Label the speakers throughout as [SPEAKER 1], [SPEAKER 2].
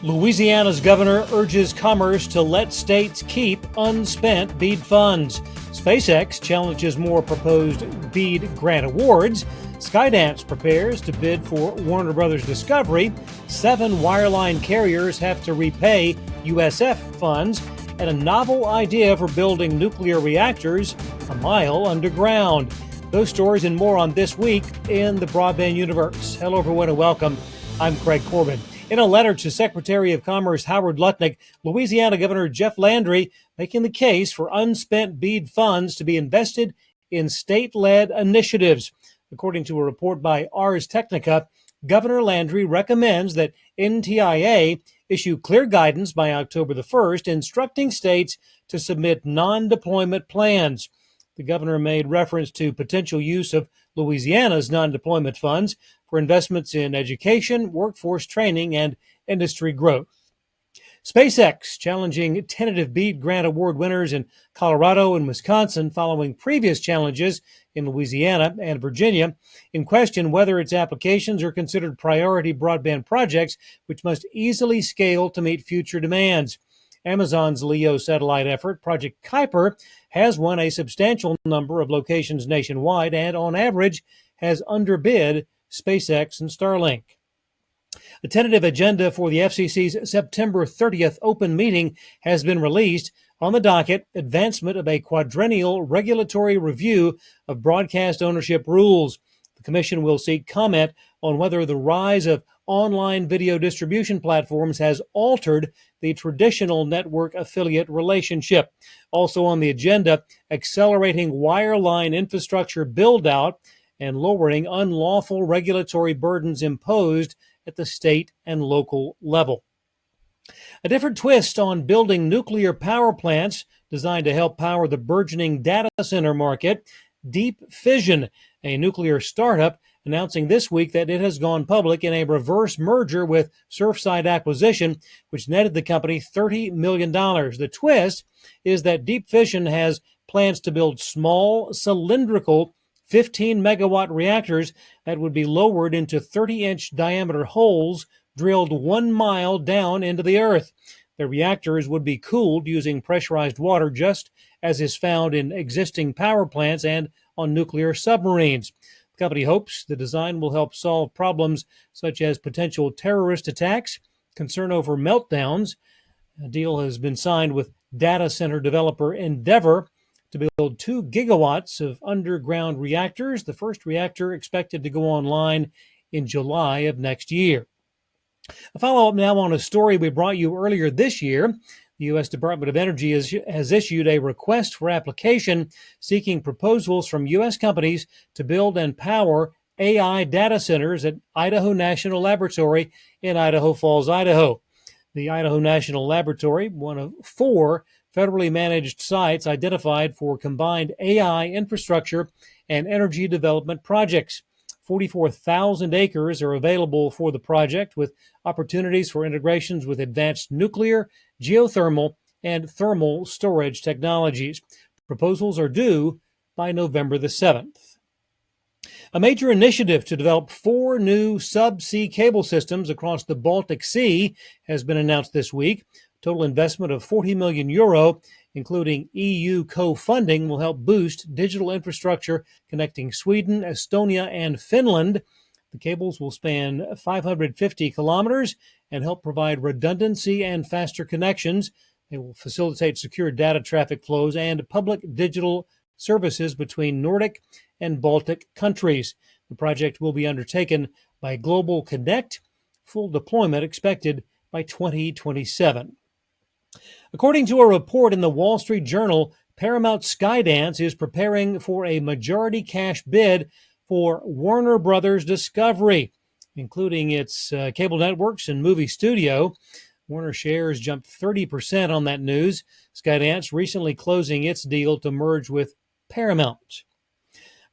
[SPEAKER 1] Louisiana's governor urges commerce to let states keep unspent BEAD funds. SpaceX challenges more proposed BEAD grant awards. Skydance prepares to bid for Warner Brothers Discovery. 7 wireline carriers have to repay USF funds. And a novel idea for building nuclear reactors a mile underground. Those stories and more on This Week in the Broadband Universe. Hello, everyone, and welcome. I'm Craig Corbin. In a letter to Secretary of Commerce Howard Lutnick, Louisiana Governor Jeff Landry making the case for unspent BEAD funds to be invested in state-led initiatives. According to a report by Ars Technica, Governor Landry recommends that NTIA issue clear guidance by October the 1st, instructing states to submit non-deployment plans. The governor made reference to potential use of Louisiana's non-deployment funds for investments in education, workforce training, and industry growth. SpaceX challenging tentative BEAD grant award winners in Colorado and Wisconsin following previous challenges in Louisiana and Virginia in question whether its applications are considered priority broadband projects which must easily scale to meet future demands. Amazon's LEO satellite effort, Project Kuiper, has won a substantial number of locations nationwide and, on average, has underbid SpaceX and Starlink. A tentative agenda for the FCC's September 30th open meeting has been released. On the docket, advancement of a quadrennial regulatory review of broadcast ownership rules. The commission will seek comment on whether the rise of online video distribution platforms has altered the traditional network affiliate relationship. Also on the agenda, accelerating wireline infrastructure build-out and lowering unlawful regulatory burdens imposed at the state and local level. A different twist on building nuclear power plants designed to help power the burgeoning data center market. Deep Fission, a nuclear startup, announcing this week that it has gone public in a reverse merger with Surfside Acquisition, which netted the company $30 million. The twist is that Deep Fission has plans to build small, cylindrical 15-megawatt reactors that would be lowered into 30-inch diameter holes drilled 1 mile down into the earth. The reactors would be cooled using pressurized water, just as is found in existing power plants and on nuclear submarines. The company hopes the design will help solve problems such as potential terrorist attacks, concern over meltdowns. A deal has been signed with data center developer Endeavor to build 2 gigawatts of underground reactors, the first reactor expected to go online in July of next year. A follow-up now on a story we brought you earlier this year. The U.S. Department of Energy has issued a request for application seeking proposals from U.S. companies to build and power AI data centers at Idaho National Laboratory in Idaho Falls, Idaho. The Idaho National Laboratory, one of 4 federally managed sites identified for combined AI infrastructure and energy development projects. 44,000 acres are available for the project, with opportunities for integrations with advanced nuclear, geothermal, and thermal storage technologies. Proposals are due by November the 7th. A major initiative to develop 4 new subsea cable systems across the Baltic Sea has been announced this week. Total investment of €40 million, including EU co-funding, will help boost digital infrastructure connecting Sweden, Estonia, and Finland. The cables will span 550 kilometers and help provide redundancy and faster connections. They will facilitate secure data traffic flows and public digital services between Nordic and Baltic countries. The project will be undertaken by Global Connect, full deployment expected by 2027. According to a report in the Wall Street Journal, Paramount Skydance is preparing for a majority cash bid for Warner Brothers Discovery, including its cable networks and movie studio. Warner shares jumped 30% on that news. Skydance recently closing its deal to merge with Paramount.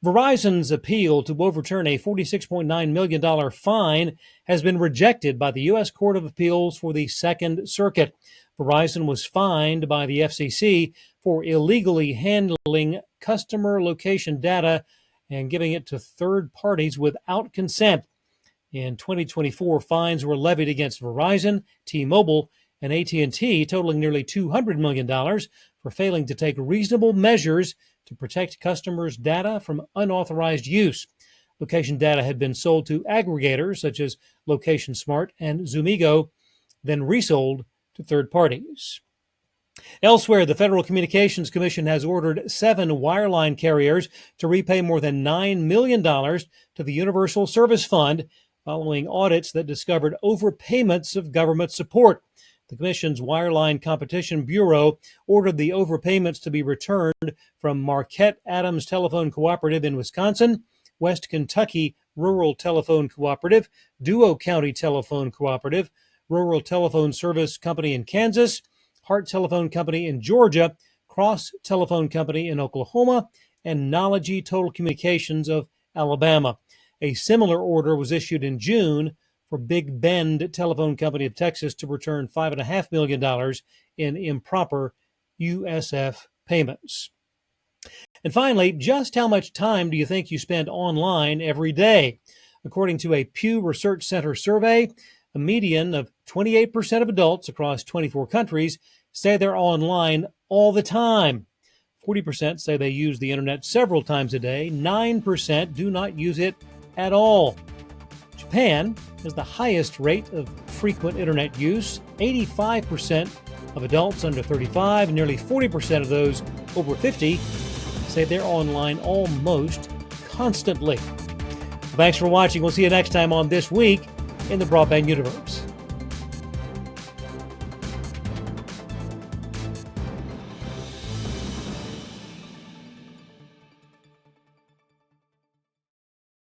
[SPEAKER 1] Verizon's appeal to overturn a $46.9 million fine has been rejected by the U.S. Court of Appeals for the Second Circuit. Verizon was fined by the FCC for illegally handling customer location data and giving it to third parties without consent. In 2024, fines were levied against Verizon, T-Mobile, and AT&T, totaling nearly $200 million for failing to take reasonable measures to protect customers' data from unauthorized use. Location data had been sold to aggregators such as Location Smart and Zumigo, then resold to third parties. Elsewhere, the Federal Communications Commission has ordered 7 wireline carriers to repay more than $9 million to the Universal Service Fund following audits that discovered overpayments of government support. The Commission's Wireline Competition Bureau ordered the overpayments to be returned from Marquette Adams Telephone Cooperative in Wisconsin, West Kentucky Rural Telephone Cooperative, Duo County Telephone Cooperative, Rural Telephone Service Company in Kansas, Hart Telephone Company in Georgia, Cross Telephone Company in Oklahoma, and Nology Total Communications of Alabama. A similar order was issued in June for Big Bend Telephone Company of Texas to return $5.5 million in improper USF payments. And finally, just how much time do you think you spend online every day? According to a Pew Research Center survey, a median of 28% of adults across 24 countries say they're online all the time. 40% say they use the internet several times a day. 9% do not use it at all. Japan has the highest rate of frequent internet use. 85% of adults under 35, nearly 40% of those over 50 say they're online almost constantly. Thanks for watching. We'll see you next time on This Week in the Broadband Universe.